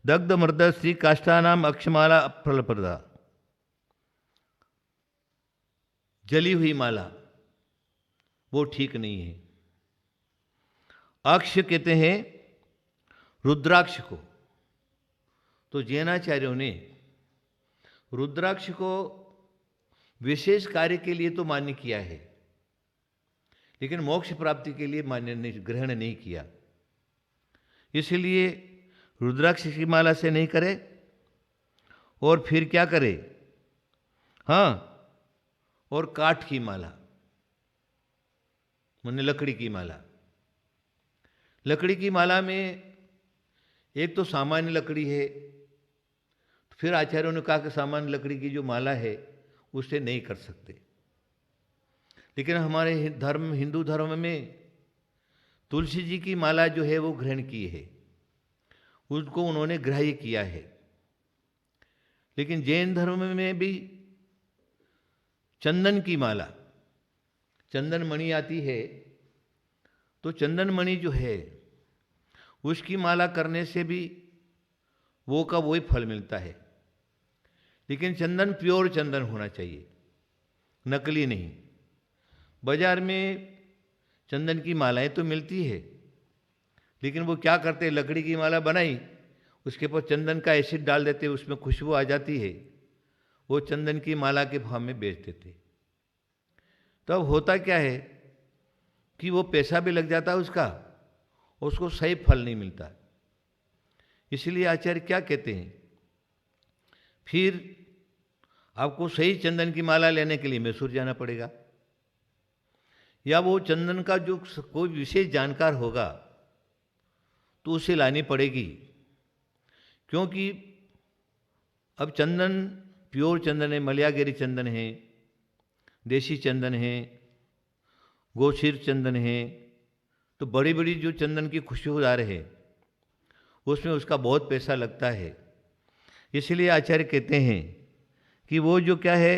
दग्ध मृद श्री काष्ठानाम अक्षमाला फलप्रदा, जली हुई माला वो ठीक नहीं है। अक्ष कहते हैं रुद्राक्ष को। तो जैनाचार्यों ने रुद्राक्ष को विशेष कार्य के लिए तो मान्य किया है, लेकिन मोक्ष प्राप्ति के लिए मान्य नहीं, ग्रहण नहीं किया। इसलिए रुद्राक्ष की माला से नहीं करे और फिर क्या करे? हाँ, और काठ की माला, माने लकड़ी की माला। लकड़ी की माला में एक तो सामान्य लकड़ी है, फिर आचार्यों ने कहा कि सामान्य लकड़ी की जो माला है उससे नहीं कर सकते। लेकिन हमारे धर्म, हिंदू धर्म में तुलसी जी की माला जो है वो ग्रहण की है, उसको उन्होंने ग्राह्य किया है। लेकिन जैन धर्म में भी चंदन की माला, चंदन मणि आती है, तो चंदन मणि जो है उसकी माला करने से भी वो का वही फल मिलता है। लेकिन चंदन प्योर चंदन होना चाहिए, नकली नहीं। बाजार में चंदन की मालाएं तो मिलती है, लेकिन वो क्या करते हैं, लकड़ी की माला बनाई, उसके ऊपर चंदन का एसिड डाल देते, उसमें खुशबू आ जाती है, वो चंदन की माला के भाव में बेच देते। तब होता क्या है कि वो पैसा भी लग जाता है उसका, उसको सही फल नहीं मिलता। इसलिए आचार्य क्या कहते हैं, फिर आपको सही चंदन की माला लेने के लिए मैसूर जाना पड़ेगा, या वो चंदन का जो कोई विशेष जानकार होगा तो उसे लानी पड़ेगी। क्योंकि अब चंदन प्योर चंदन है, मलयागिरी चंदन है, देसी चंदन है, गोशीर चंदन है, तो बड़ी बड़ी जो चंदन की खुशबूदार है उसमें उसका बहुत पैसा लगता है। इसलिए आचार्य कहते हैं कि वो जो क्या है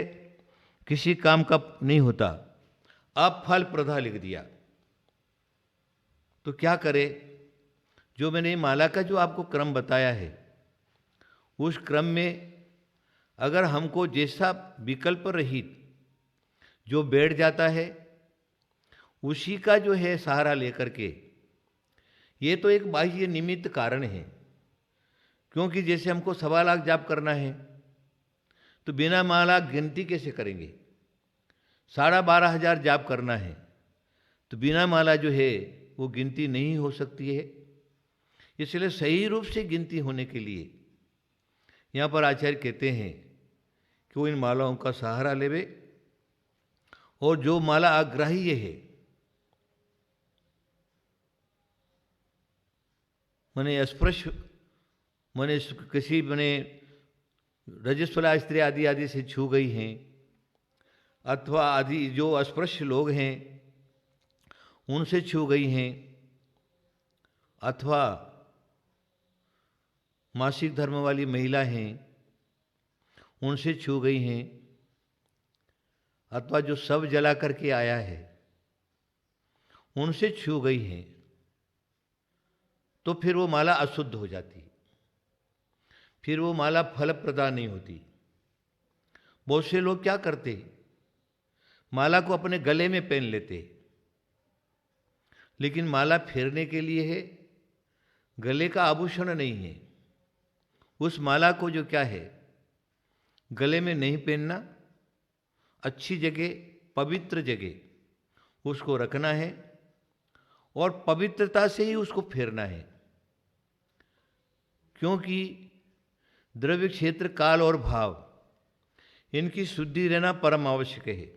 किसी काम का नहीं होता। अब फल प्रदा लिख दिया तो क्या करे? जो मैंने माला का जो आपको क्रम बताया है, उस क्रम में अगर हमको जैसा विकल्प रहित जो बैठ जाता है उसी का जो है सहारा लेकर के, ये तो एक बाह्य निमित्त कारण है। क्योंकि जैसे हमको 1.25 लाख जाप करना है तो बिना माला गिनती कैसे करेंगे? 12,500 जाप करना है तो बिना माला जो है वो गिनती नहीं हो सकती है। इसलिए सही रूप से गिनती होने के लिए यहाँ पर आचार्य कहते हैं कि वो इन मालाओं का सहारा लेवे, और जो माला अग्राह्य है, मने स्पर्श, मने किसी मने रजस्वला स्त्री आदि आदि से छू गई हैं, अथवा आदि जो अस्पृश्य लोग हैं उनसे छू गई हैं, अथवा मासिक धर्म वाली महिला हैं उनसे छू गई हैं, अथवा जो सब जला करके आया है उनसे छू गई हैं, तो फिर वो माला अशुद्ध हो जाती, फिर वो माला फल प्रदा नहीं होती। बहुत से लोग क्या करते, माला को अपने गले में पहन लेते, लेकिन माला फेरने के लिए है, गले का आभूषण नहीं है। उस माला को जो क्या है गले में नहीं पहनना, अच्छी जगह, पवित्र जगह उसको रखना है और पवित्रता से ही उसको फेरना है। क्योंकि द्रव्य क्षेत्र, काल और भाव, इनकी शुद्धि रहना परम आवश्यक है।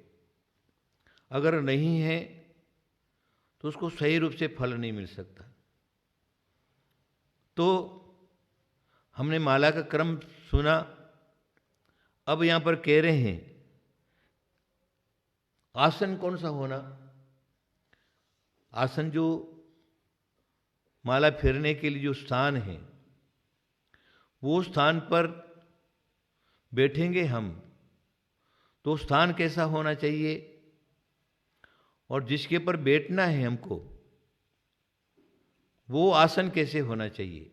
अगर नहीं है तो उसको सही रूप से फल नहीं मिल सकता। तो हमने माला का क्रम सुना। अब यहाँ पर कह रहे हैं आसन कौन सा होना। आसन जो माला फेरने के लिए जो स्थान है, वो स्थान पर बैठेंगे हम तो स्थान कैसा होना चाहिए, और जिसके पर बैठना है हमको वो आसन कैसे होना चाहिए।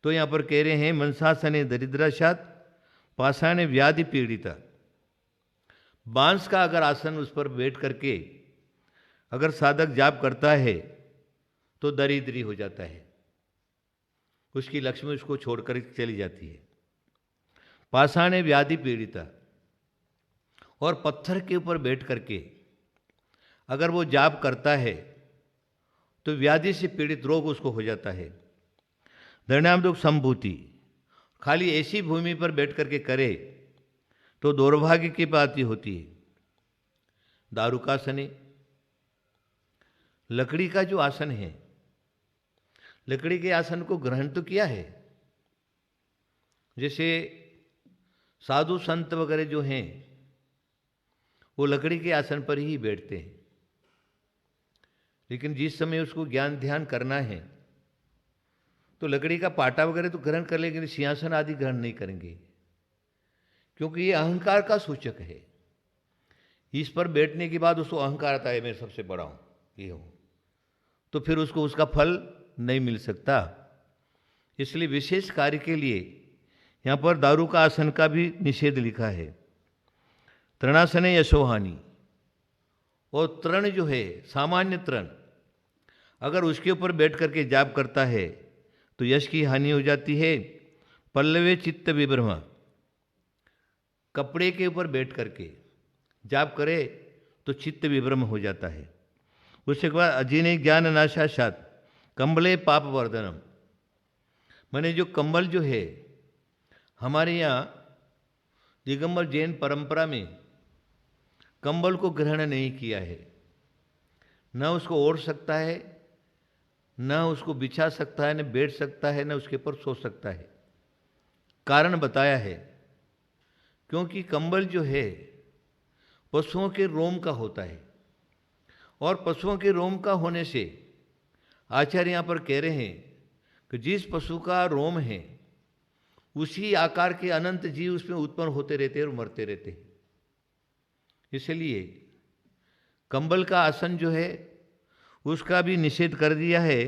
तो यहाँ पर कह रहे हैं मनसासने दरिद्राशात पाषाण व्याधि पीड़िता। बांस का अगर आसन उस पर बैठ करके अगर साधक जाप करता है तो दरिद्री हो जाता है, उसकी लक्ष्मी उसको छोड़कर चली जाती है। पाषाण व्याधि पीड़िता। और पत्थर के ऊपर बैठ करके अगर वो जाप करता है तो व्याधि से पीड़ित रोग उसको हो जाता है। दृढ़ाम दुख संभूति। खाली ऐसी भूमि पर बैठ करके करे तो दुर्भाग्य की बात ही होती है। दारुकासने। लकड़ी का जो आसन है, लकड़ी के आसन को ग्रहण तो किया है। जैसे साधु संत वगैरह जो हैं वो लकड़ी के आसन पर ही बैठते हैं, लेकिन जिस समय उसको ज्ञान ध्यान करना है तो लकड़ी का पाटा वगैरह तो ग्रहण कर लेंगे, सिंहासन आदि ग्रहण नहीं करेंगे, क्योंकि ये अहंकार का सूचक है। इस पर बैठने के बाद उसको अहंकार आता है, मैं सबसे बड़ा हूँ, ये हूँ, तो फिर उसको उसका फल नहीं मिल सकता। इसलिए विशेष कार्य के लिए यहाँ पर दारू का आसन का भी निषेध लिखा है। तृणासने यशोहानि। और तृण जो है, सामान्य तृण, अगर उसके ऊपर बैठ करके जाप करता है तो यश की हानि हो जाती है। पल्लवे चित्त विभ्रम। कपड़े के ऊपर बैठ करके जाप करे तो चित्त विभ्रम हो जाता है। उसके बाद अजीने ज्ञान नाशाशात कंबले पाप वर्धनम। माने जो कंबल जो है, हमारे यहाँ दिगंबर जैन परंपरा में कंबल को ग्रहण नहीं किया है। न उसको ओढ़ सकता है, न उसको बिछा सकता है, न बैठ सकता है, न उसके ऊपर सो सकता है। कारण बताया है, क्योंकि कंबल जो है पशुओं के रोम का होता है, और पशुओं के रोम का होने से आचार्य यहाँ पर कह रहे हैं कि जिस पशु का रोम है उसी आकार के अनंत जीव उसमें उत्पन्न होते रहते हैं और मरते रहते हैं। इसलिए कंबल का आसन जो है उसका भी निषेध कर दिया है।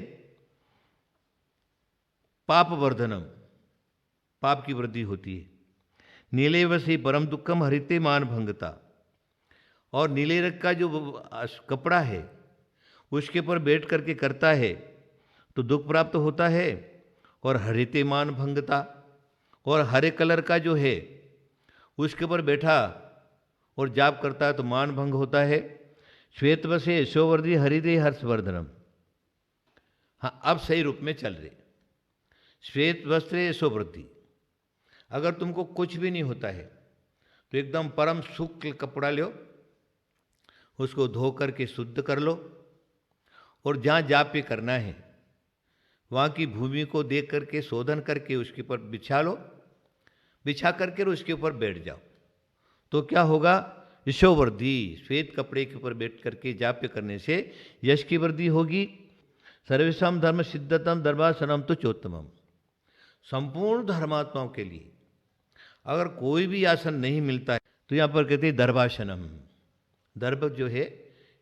पाप वर्धनम, पाप की वृद्धि होती है। नीले वसी परम दुखम हरिते मान भंगता। और नीले रंग का जो कपड़ा है उसके ऊपर बैठ करके करता है तो दुख प्राप्त होता है। और हरिते मान भंगता, और हरे कलर का जो है उसके ऊपर बैठा और जाप करता है तो मान भंग होता है। श्वेत वसे यशोवर्धि हरिदे हर्षवर्धनम। हाँ, अब सही रूप में चल रहे। श्वेत वस्त्र यशोवृद्धि। अगर तुमको कुछ भी नहीं होता है तो एकदम परम शुक्ल कपड़ा लो, उसको धो करके शुद्ध कर लो, और जहाँ जाप पे करना है वहाँ की भूमि को देख करके शोधन करके उसके ऊपर बिछा लो, बिछा करके उसके ऊपर बैठ जाओ। तो क्या होगा? यशोवृद्धि। श्वेत कपड़े के ऊपर बैठ करके जाप पे करने से यश की वृद्धि होगी। सर्वेशम धर्म सिद्धतम दर्भासनम तो चोत्तमम। संपूर्ण धर्मात्माओं के लिए अगर कोई भी आसन नहीं मिलता है तो यहाँ पर कहते हैं दर्भासनम। दर्भ जो है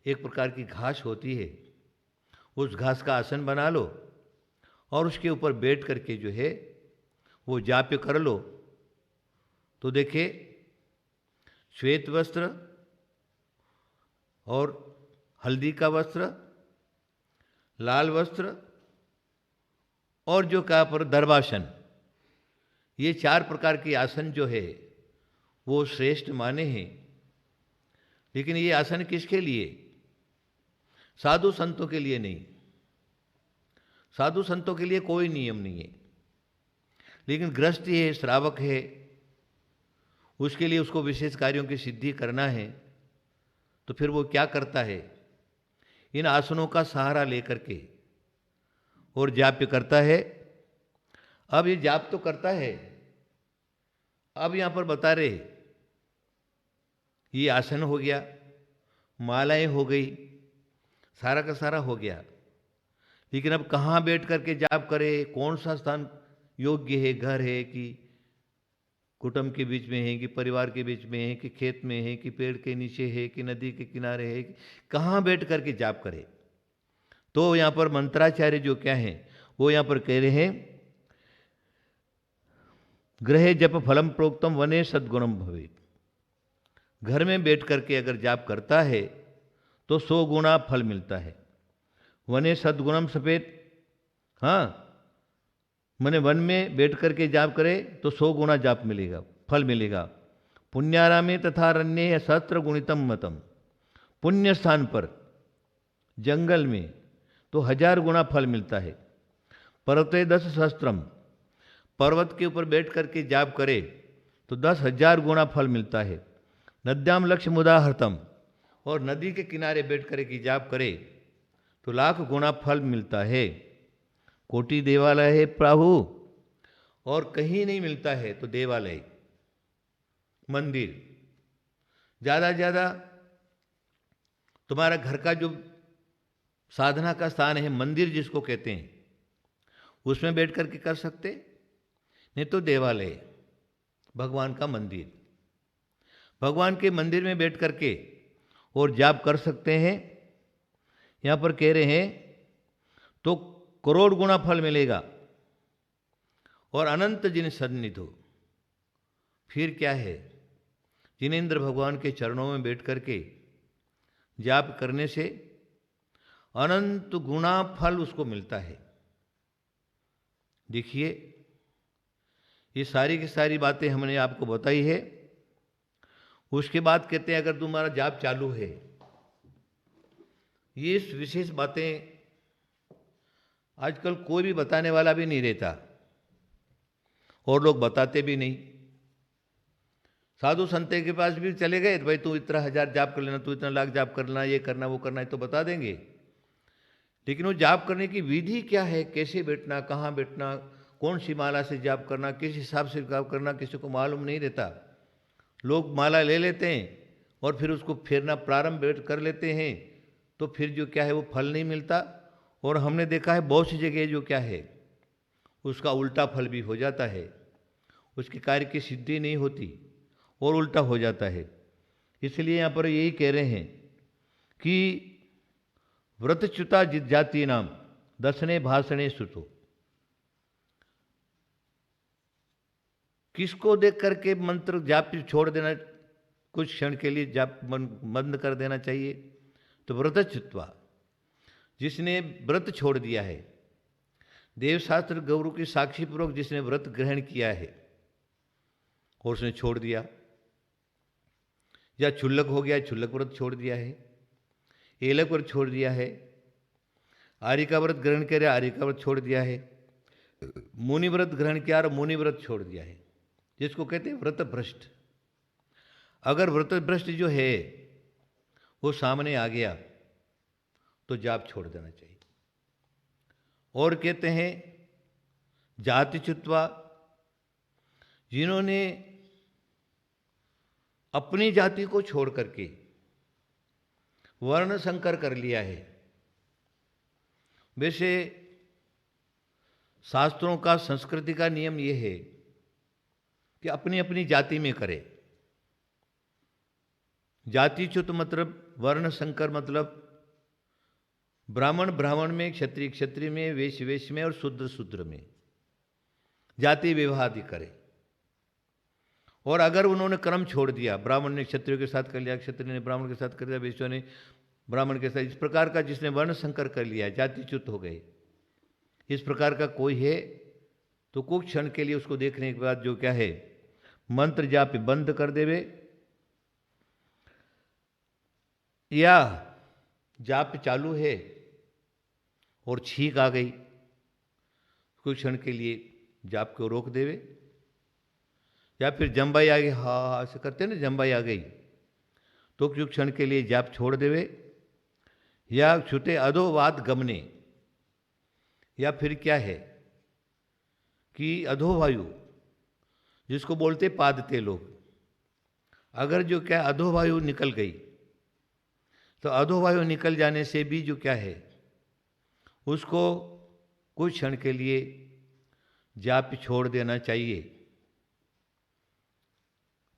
एक प्रकार की घास होती है, उस घास का आसन बना लो और उसके ऊपर बैठ करके जो है वो जाप कर लो। तो देखिए, श्वेत वस्त्र और हल्दी का वस्त्र, लाल वस्त्र और जो कहा पर दर्भासन, ये 4 प्रकार के आसन जो है वो श्रेष्ठ माने हैं। लेकिन ये आसन किसके लिए? साधु संतों के लिए नहीं। साधु संतों के लिए कोई नियम नहीं है, लेकिन गृहस्थी है, श्रावक है, उसके लिए उसको विशेष कार्यों की सिद्धि करना है, तो फिर वो क्या करता है? इन आसनों का सहारा लेकर के और जाप करता है। अब ये जाप तो करता है, अब यहाँ पर बता रहे ये आसन हो गया, मालाएं हो गई, सारा का सारा हो गया, लेकिन अब कहाँ बैठ करके जाप करे? कौन सा स्थान योग्य है? घर है कि कुटुंब के बीच में है, कि परिवार के बीच में है, कि खेत में है, कि पेड़ के नीचे है, कि नदी के किनारे है? कहाँ बैठ करके जाप करे? तो यहाँ पर मंत्राचार्य जो क्या है वो यहाँ पर कह रहे हैं, गृहे जप फलम प्रोक्तम वने सद्गुणम भवे। घर में बैठ करके अगर जाप करता है तो 100 गुना फल मिलता है। वने सद्गुणम सफेद, हाँ, मैंने वन में बैठ करके जाप करे तो 100 गुना जाप मिलेगा, फल मिलेगा। पुण्यारामे तथा रण्ये सहस्त्र गुणितम मतम। पुण्य स्थान पर जंगल में तो 1000 गुना फल मिलता है। पर्वते 10 सहस्त्रम, पर्वत के ऊपर बैठ करके जाप करे तो 10,000 गुना फल मिलता है। नद्याम लक्ष्य मुदाहृतम, और नदी के किनारे बैठ करके जाप करे तो 1,00,000 गुना फल मिलता है। कोटि देवालय है प्रभु, और कहीं नहीं मिलता है तो देवालय, मंदिर। ज़्यादा ज़्यादा तुम्हारा घर का जो साधना का स्थान है, मंदिर जिसको कहते हैं, उसमें बैठ करके कर सकते, नहीं तो देवालय, भगवान का मंदिर, भगवान के मंदिर में बैठ करके और जाप कर सकते हैं। यहाँ पर कह रहे हैं तो करोड़ गुना फल मिलेगा। और अनंत जिन सन्निधो, फिर क्या है, जिनेंद्र भगवान के चरणों में बैठ करके जाप करने से अनंत गुना फल उसको मिलता है। देखिए, ये सारी की सारी बातें हमने आपको बताई है। उसके बाद कहते हैं अगर तुम्हारा जाप चालू है, ये विशेष बातें आजकल कोई भी बताने वाला भी नहीं रहता और लोग बताते भी नहीं। साधु संत के पास भी चले गए तो भाई तू इतना 1000 जाप कर लेना, तू इतना लाख जाप करना, ये करना वो करना है, तो बता देंगे। लेकिन वो जाप करने की विधि क्या है, कैसे बैठना, कहाँ बैठना, कौन सी माला से जाप करना, किस हिसाब से जाप करना, किसी को मालूम नहीं रहता। लोग माला ले लेते हैं और फिर उसको फेरना प्रारंभ कर लेते हैं, तो फिर जो क्या है वो फल नहीं मिलता। और हमने देखा है बहुत सी जगह जो क्या है उसका उल्टा फल भी हो जाता है, उसके कार्य की सिद्धि नहीं होती और उल्टा हो जाता है। इसलिए यहाँ पर यही कह रहे हैं कि व्रतच्युता जाति नाम दसने भाषणे सुतो। किसको देख करके मंत्र जाप छोड़ देना, कुछ क्षण के लिए जाप बंद कर देना चाहिए? तो व्रतच्युत्वा, जिसने व्रत छोड़ दिया है, देवशास्त्र गौरव की साक्षी पूर्वक जिसने व्रत ग्रहण किया है और उसने छोड़ दिया, या क्षुल्लक हो गया, क्षुल्लक व्रत छोड़ दिया है, एलक व्रत छोड़ दिया है, आर्य का व्रत ग्रहण करे, आर्य का व्रत छोड़ दिया है, मुनि व्रत ग्रहण किया और मुनि व्रत छोड़ दिया है, जिसको कहते हैं व्रत भ्रष्ट। अगर व्रत भ्रष्ट जो है वो सामने आ गया तो जाप छोड़ देना चाहिए। और कहते हैं जातिच्युत्वा, जिन्होंने अपनी जाति को छोड़ करके वर्ण संकर कर लिया है। वैसे शास्त्रों का, संस्कृति का नियम यह है कि अपनी अपनी जाति में करे। जातिच्युत मतलब वर्ण संकर मतलब ब्राह्मण ब्राह्मण में, क्षत्रिय क्षत्रिय में, वैश्य वैश्य में और शूद्र शूद्र में जाति विवाह करे। और अगर उन्होंने क्रम छोड़ दिया, ब्राह्मण ने क्षत्रियों के साथ कर लिया, क्षत्रिय ने ब्राह्मण के साथ कर लिया, वैश्य ने ब्राह्मण के साथ, इस प्रकार का जिसने वर्ण संकर कर लिया, जातिच्युत हो गए, इस प्रकार का कोई है तो कुछ क्षण के लिए उसको देखने के बाद जो क्या है मंत्र जाप बंद कर देवे, या जाप चालू है और छींक आ गई, कुछ क्षण के लिए जाप को रोक देवे, या फिर जम्बाई आ गई, हाँ ऐसे करते ना, जम्बाई आ गई तो कुछ क्षण के लिए जाप छोड़ देवे, या छुटे अधोवाद गमने, या फिर क्या है कि अधोवायु जिसको बोलते पादते लोग, अगर जो क्या अधोवायु निकल गई तो अधोवायु निकल जाने से भी जो क्या है उसको कुछ क्षण के लिए जाप छोड़ देना चाहिए।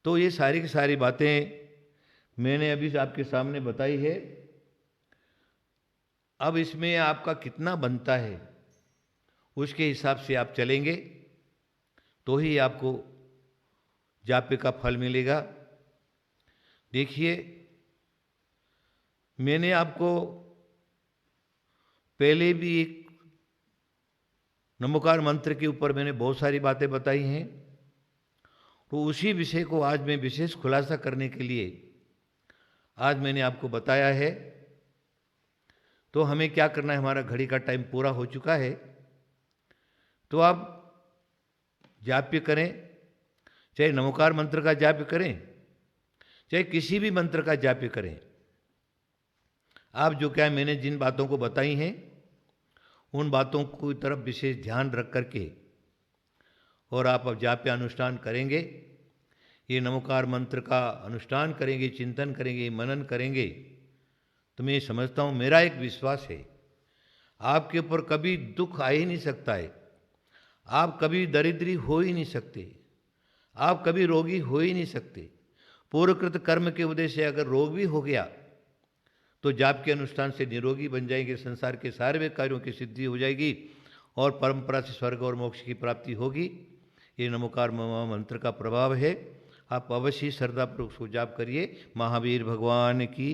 तो ये सारी की सारी बातें मैंने अभी आपके सामने बताई है। अब इसमें आपका कितना बनता है उसके हिसाब से आप चलेंगे तो ही आपको जाप्य का फल मिलेगा। देखिए, मैंने आपको पहले भी एक नमोकार मंत्र के ऊपर मैंने बहुत सारी बातें बताई हैं, तो उसी विषय को आज मैं विशेष खुलासा करने के लिए आज मैंने आपको बताया है। तो हमें क्या करना है, हमारा घड़ी का टाइम पूरा हो चुका है। तो आप जाप्य करें, चाहे नमोकार मंत्र का जाप्य करें, चाहे किसी भी मंत्र का जाप्य करें। आप जो क्या मैंने जिन बातों को बताई हैं उन बातों की तरफ विशेष ध्यान रख करके और आप अब जाप्य अनुष्ठान करेंगे, ये नमोकार मंत्र का अनुष्ठान करेंगे, चिंतन करेंगे, मनन करेंगे, तो मैं समझता हूँ, मेरा एक विश्वास है, आपके ऊपर कभी दुख आ ही नहीं सकता है, आप कभी दरिद्री हो ही नहीं सकते, आप कभी रोगी हो ही नहीं सकते। पूर्वकृत कर्म के वजह से अगर रोग भी हो गया तो जाप के अनुष्ठान से निरोगी बन जाएंगे, संसार के सारे कार्यों की सिद्धि हो जाएगी और परंपरा से स्वर्ग और मोक्ष की प्राप्ति होगी। ये नमोकार मंत्र का प्रभाव है। आप अवश्य श्रद्धापूर्वक उसको जाप करिए। महावीर भगवान की।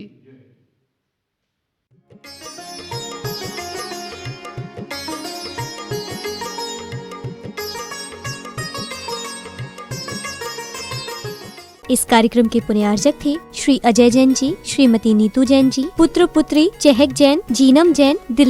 इस कार्यक्रम के पुण्यार्चक थे श्री अजय जैन जी, श्रीमती नीतू जैन जी, पुत्र पुत्री चहक जैन, जीनम जैन, दिल्ली।